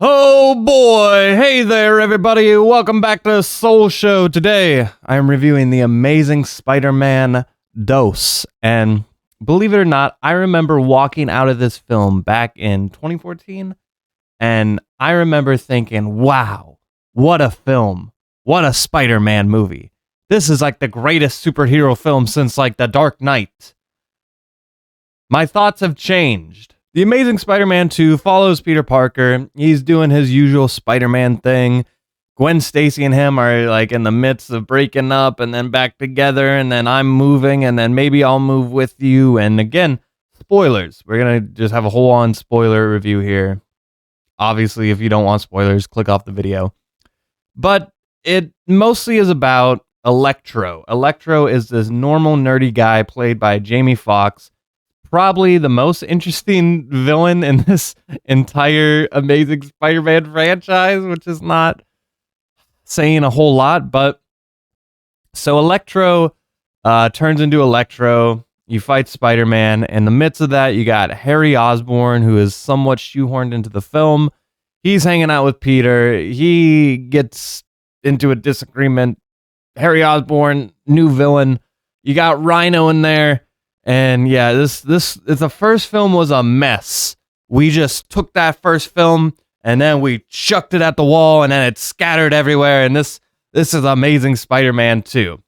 Oh boy! Hey there, everybody! Welcome back to Solshow. Today, I am reviewing the Amazing Spider-Man Dose. And believe it or not, I remember walking out of this film back in 2014, and I remember thinking, wow, what a film. What a Spider-Man movie. This is like the greatest superhero film since like The Dark Knight. My thoughts have changed. The Amazing Spider-Man 2 follows Peter Parker. He's doing his usual Spider-Man thing. Gwen Stacy and him are like in the midst of breaking up and then back together, and then I'm moving, and then maybe I'll move with you. And again, spoilers. We're going to just have a whole on spoiler review here. Obviously, if you don't want spoilers, click off the video. But it mostly is about Electro. Electro is this normal nerdy guy played by Jamie Foxx. Probably the most interesting villain in this entire Amazing Spider-Man franchise, which is not saying a whole lot. But so Electro turns into Electro. You fight Spider-Man. In the midst of that, you got Harry Osborn, who is somewhat shoehorned into the film. He's hanging out with Peter. He gets into a disagreement. Harry Osborn, new villain. You got Rhino in there. And yeah, the first film was a mess. We just took that first film and then we chucked it at the wall and then it scattered everywhere. And this is Amazing Spider-Man 2.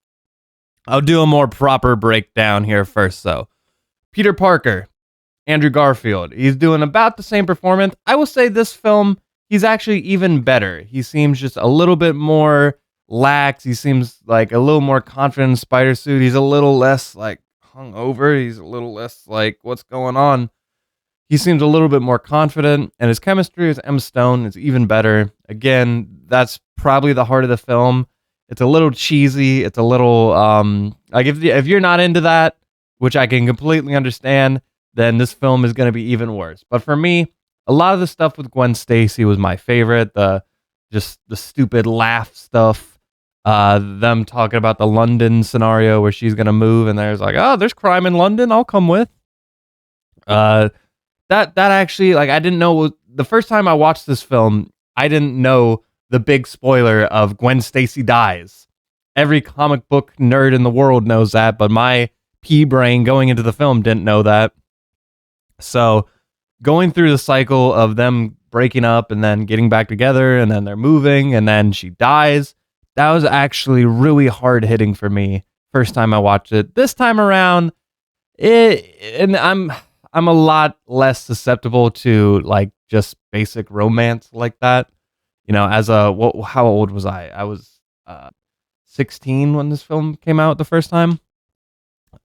I'll do a more proper breakdown here first, though. Peter Parker, Andrew Garfield. He's doing about the same performance. I will say this film, he's actually even better. He seems just a little bit more lax. He seems like a little more confident in Spider Suit. He's a little less like hungover. He's a little less like, what's going on? He seems a little bit more confident, and his chemistry with Emma Stone is even better. Again, that's probably the heart of the film. It's a little cheesy. It's a little like if you're not into that, which I can completely understand, then this film is going to be even worse. But for me, a lot of the stuff with Gwen Stacy was my favorite. The stupid laugh stuff. Them talking about the London scenario where she's gonna move, and there's like, oh, there's crime in London. I'll come with. That actually, like, I didn't know the first time I watched this film. I didn't know the big spoiler of Gwen Stacy dies. Every comic book nerd in the world knows that, but my pea brain going into the film didn't know that. So going through the cycle of them breaking up and then getting back together, and then they're moving, and then she dies. That was actually really hard hitting for me first time I watched it. This time around, I'm a lot less susceptible to like just basic romance like that. You know, how old was I? I was 16 when this film came out the first time.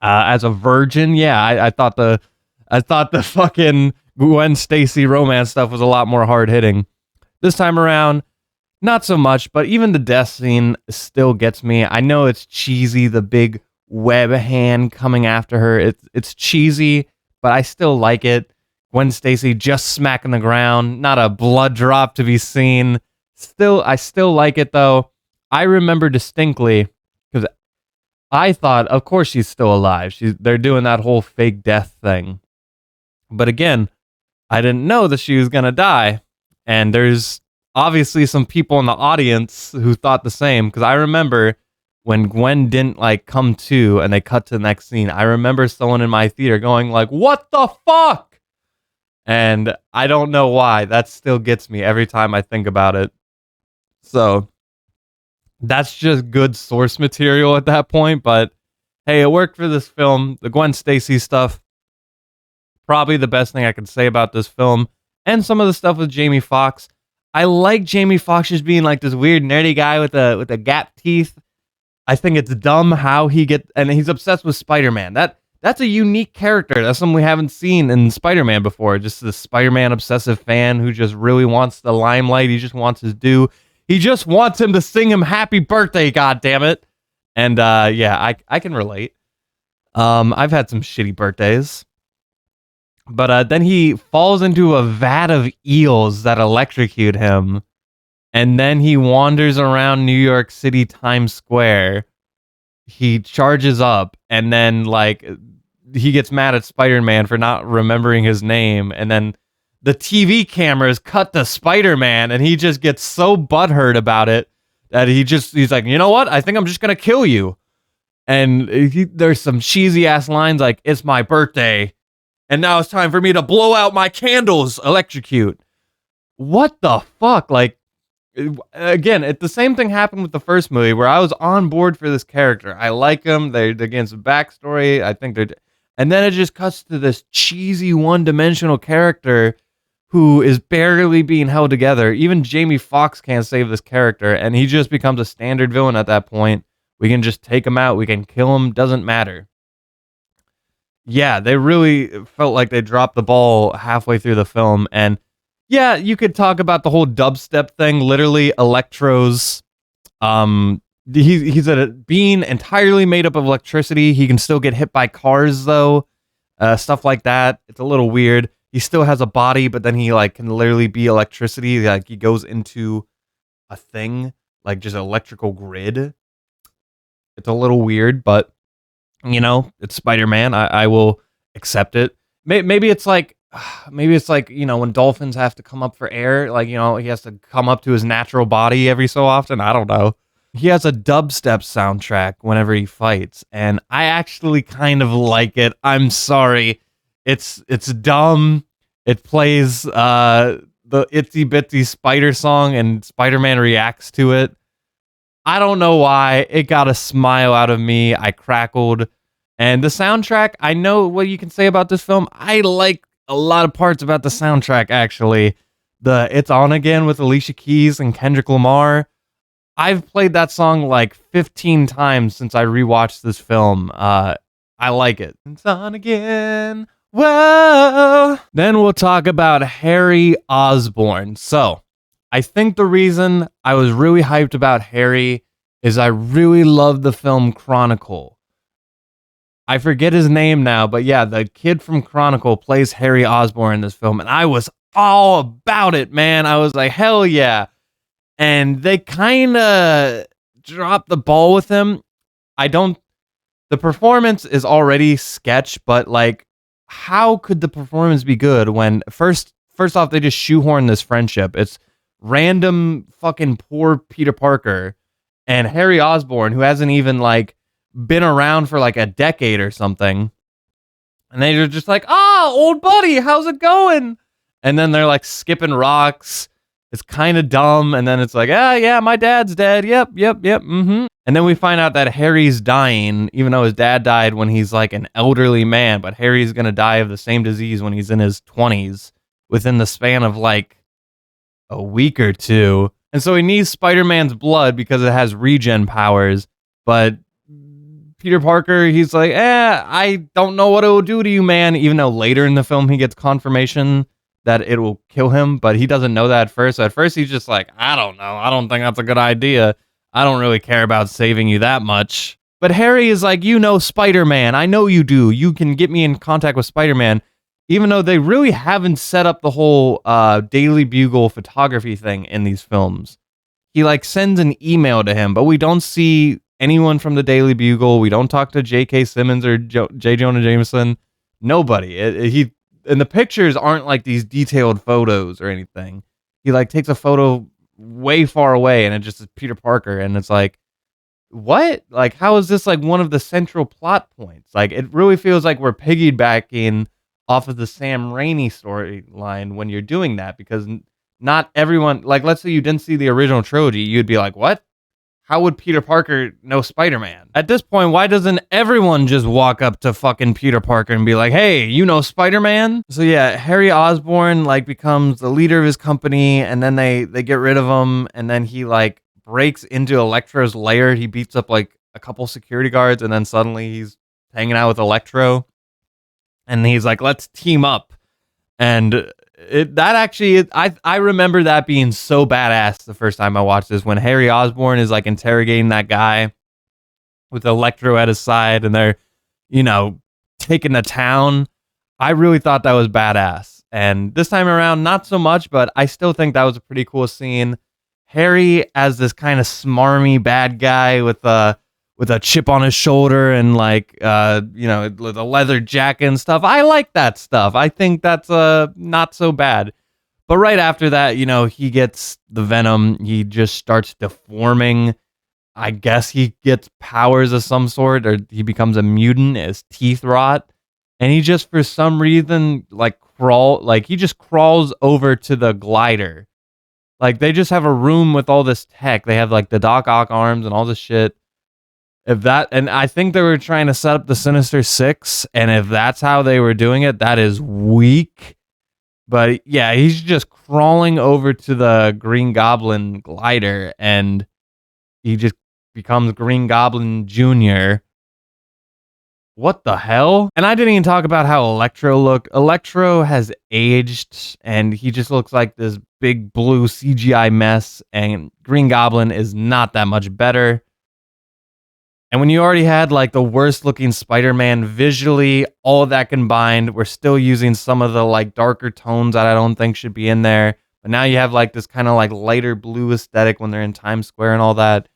As a virgin, yeah, I thought the fucking Gwen Stacy romance stuff was a lot more hard hitting. This time around, not so much, but even the death scene still gets me. I know it's cheesy, the big web hand coming after her. It's cheesy, but I still like it. Gwen Stacy just smacking the ground, not a blood drop to be seen. I still like it, though. I remember distinctly, because I thought, of course she's still alive. They're doing that whole fake death thing. But again, I didn't know that she was going to die. And there's obviously some people in the audience who thought the same, because I remember when Gwen didn't like come to and they cut to the next scene, I remember someone in my theater going like, what the fuck? And I don't know why. That still gets me every time I think about it. So that's just good source material at that point. But hey, it worked for this film. The Gwen Stacy stuff, probably the best thing I could say about this film. And some of the stuff with Jamie Foxx. I like Jamie Foxx just being like this weird nerdy guy with the gap teeth. I think it's dumb how and he's obsessed with Spider-Man. That's a unique character. That's something we haven't seen in Spider-Man before. Just this Spider-Man obsessive fan who just really wants the limelight. He just wants his due. He just wants him to sing him happy birthday, God damn it. And yeah, I can relate. I've had some shitty birthdays. But then he falls into a vat of eels that electrocute him. And then he wanders around New York City, Times Square. He charges up, and then like he gets mad at Spider-Man for not remembering his name. And then the TV cameras cut to Spider-Man, and he just gets so butthurt about it that he's like, you know what? I think I'm just gonna kill you. And there's some cheesy ass lines like, "It's my birthday, and now it's time for me to blow out my candles, electrocute." What the fuck? Like, again, the same thing happened with the first movie where I was on board for this character. I like him. They're getting some backstory. I think and then it just cuts to this cheesy one-dimensional character who is barely being held together. Even Jamie Foxx can't save this character, and he just becomes a standard villain at that point. We can just take him out. We can kill him. Doesn't matter. Yeah, they really felt like they dropped the ball halfway through the film. And yeah, you could talk about the whole dubstep thing. Literally, Electro's, he's a being entirely made up of electricity. He can still get hit by cars, though. Stuff like that. It's a little weird. He still has a body, but then he like can literally be electricity. Like he goes into a thing, like just an electrical grid. It's a little weird, but you know, it's Spider-Man. I will accept it. Maybe it's like, you know, when dolphins have to come up for air, like, you know, he has to come up to his natural body every so often. I don't know. He has a dubstep soundtrack whenever he fights, and I actually kind of like it. I'm sorry. It's dumb. It plays the Itsy Bitsy Spider song, and Spider-Man reacts to it. I don't know why. It got a smile out of me. I crackled. And the soundtrack, I know what you can say about this film. I like a lot of parts about the soundtrack, actually. The It's On Again with Alicia Keys and Kendrick Lamar. I've played that song like 15 times since I rewatched this film. I like it. It's on again. Whoa. Then we'll talk about Harry Osborn. So, I think the reason I was really hyped about Harry is I really love the film Chronicle. I forget his name now, but yeah, the kid from Chronicle plays Harry Osborn in this film, and I was all about it, man. I was like, hell yeah. And they kind of dropped the ball with him. The performance is already sketch, but like, how could the performance be good when first off, they just shoehorn this friendship. It's random fucking poor Peter Parker and Harry Osborn, who hasn't even like been around for like a decade or something. And they're just like, old buddy, how's it going? And then they're like skipping rocks. It's kind of dumb. And then it's like, yeah, my dad's dead. Yep. Mm-hmm. And then we find out that Harry's dying, even though his dad died when he's like an elderly man, but Harry's going to die of the same disease when he's in his 20s within the span of like a week or two. And so he needs Spider-Man's blood because it has regen powers. But Peter Parker, he's like, I don't know what it will do to you, man. Even though later in the film he gets confirmation that it will kill him, but he doesn't know that at first. So at first he's just like, I don't know. I don't think that's a good idea. I don't really care about saving you that much. But Harry is like, you know Spider-Man. I know you do. You can get me in contact with Spider-Man. Even though they really haven't set up the whole Daily Bugle photography thing in these films. He like sends an email to him, but we don't see anyone from the Daily Bugle. We don't talk to J.K. Simmons or J. Jonah Jameson. Nobody. And the pictures aren't like these detailed photos or anything. He like takes a photo way far away and it just is Peter Parker, and it's like, what? Like, how is this like one of the central plot points? Like, it really feels like we're piggybacking off of the Sam Raimi storyline when you're doing that, because not everyone, like, let's say you didn't see the original trilogy, you'd be like, what? How would Peter Parker know Spider-Man? At this point, why doesn't everyone just walk up to fucking Peter Parker and be like, hey, you know Spider-Man? So yeah, Harry Osborn like becomes the leader of his company, and then they get rid of him, and then he like breaks into Electro's lair. He beats up like a couple security guards, and then suddenly he's hanging out with Electro, and he's like, let's team up. And I remember that being so badass the first time I watched this, when Harry Osborn is like interrogating that guy with Electro at his side, and they're, you know, taking the town. I really thought that was badass. And this time around, not so much, but I still think that was a pretty cool scene. Harry as this kind of smarmy bad guy with with a chip on his shoulder and like with a leather jacket and stuff. I like that stuff. I think that's not so bad. But right after that, he gets the venom. He just starts deforming. I guess he gets powers of some sort, or he becomes a mutant. His teeth rot, and he just for some reason he just crawls over to the glider. Like they just have a room with all this tech. They have like the Doc Ock arms and all this shit. And I think they were trying to set up the Sinister Six, and if that's how they were doing it, that is weak. But yeah, he's just crawling over to the Green Goblin glider, and he just becomes Green Goblin Jr. What the hell? And I didn't even talk about how Electro looked. Electro has aged, and he just looks like this big blue CGI mess, and Green Goblin is not that much better. And when you already had like the worst looking Spider-Man visually, all of that combined, we're still using some of the like darker tones that I don't think should be in there. But now you have like this kind of like lighter blue aesthetic when they're in Times Square and all that.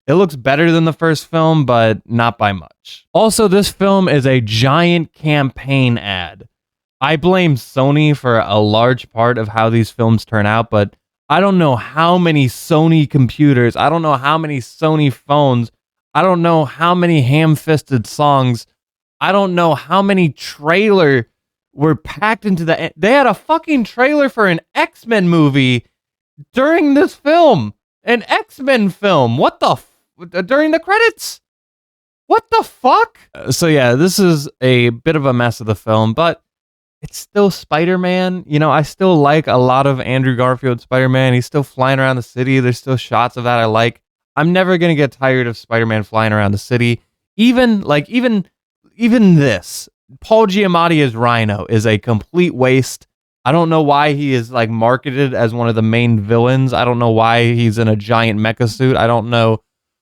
It looks better than the first film, but not by much. Also, this film is a giant campaign ad. I blame Sony for a large part of how these films turn out, but I don't know how many Sony computers, I don't know how many Sony phones, I don't know how many ham-fisted songs, I don't know how many trailer were packed into the... They had a fucking trailer for an X-Men movie during this film. An X-Men film. What the... during the credits? What the fuck? So yeah, this is a bit of a mess of the film, but it's still Spider-Man. I still like a lot of Andrew Garfield Spider-Man. He's still flying around the city. There's still shots of that I like. I'm never going to get tired of Spider-Man flying around the city. Even this. Paul Giamatti as Rhino is a complete waste. I don't know why he is like marketed as one of the main villains. I don't know why he's in a giant mecha suit. I don't know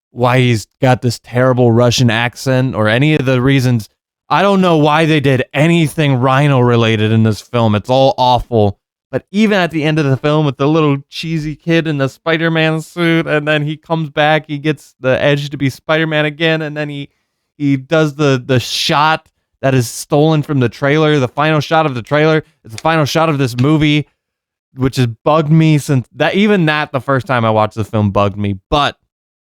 why he's got this terrible Russian accent or any of the reasons. I don't know why they did anything Rhino related in this film. It's all awful. But even at the end of the film with the little cheesy kid in the Spider-Man suit, and then he comes back, he gets the edge to be Spider-Man again, and then he does the shot that is stolen from the trailer. The final shot of the trailer is the final shot of this movie, which has bugged me since that. Even that, the first time I watched the film, bugged me. But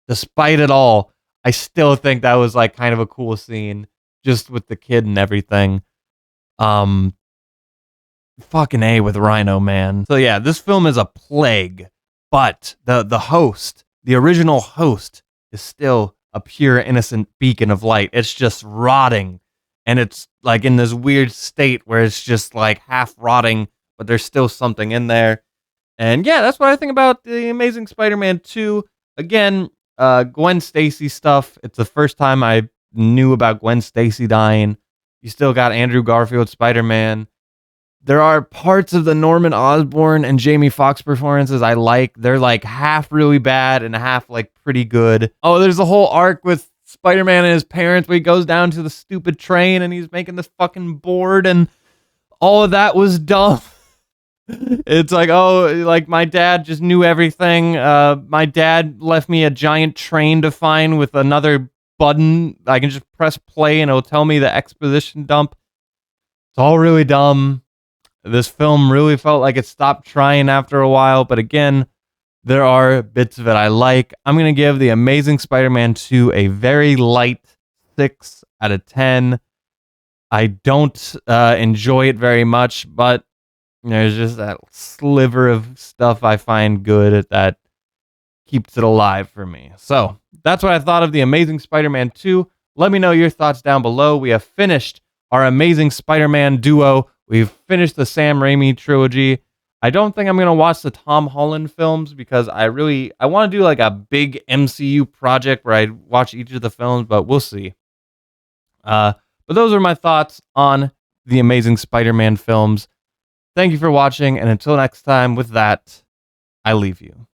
despite it all, I still think that was like kind of a cool scene, just with the kid and everything. Fucking A with Rhino, man. So yeah, this film is a plague, but the host, the original host, is still a pure innocent beacon of light. It's just rotting, and it's like in this weird state where it's just like half rotting, but there's still something in there. And yeah, that's what I think about the Amazing Spider-Man 2. Again, Gwen Stacy stuff. It's the first time I knew about Gwen Stacy dying. You still got Andrew Garfield Spider-Man. There are parts of the Norman Osborn and Jamie Foxx performances I like. They're like half really bad and half like pretty good. Oh, there's a whole arc with Spider-Man and his parents where he goes down to the stupid train and he's making this fucking board, and all of that was dumb. It's like, oh, like my dad just knew everything. My dad left me a giant train to find with another button. I can just press play and it'll tell me the exposition dump. It's all really dumb. This film really felt like it stopped trying after a while, but again, there are bits of it I like. I'm going to give The Amazing Spider-Man 2 a very light 6 out of 10. I don't enjoy it very much, but there's just that sliver of stuff I find good that keeps it alive for me. So that's what I thought of The Amazing Spider-Man 2. Let me know your thoughts down below. We have finished our Amazing Spider-Man duo. We've finished the Sam Raimi trilogy. I don't think I'm going to watch the Tom Holland films because I want to do like a big MCU project where I watch each of the films, but we'll see. But those are my thoughts on the Amazing Spider-Man films. Thank you for watching, and until next time, with that, I leave you.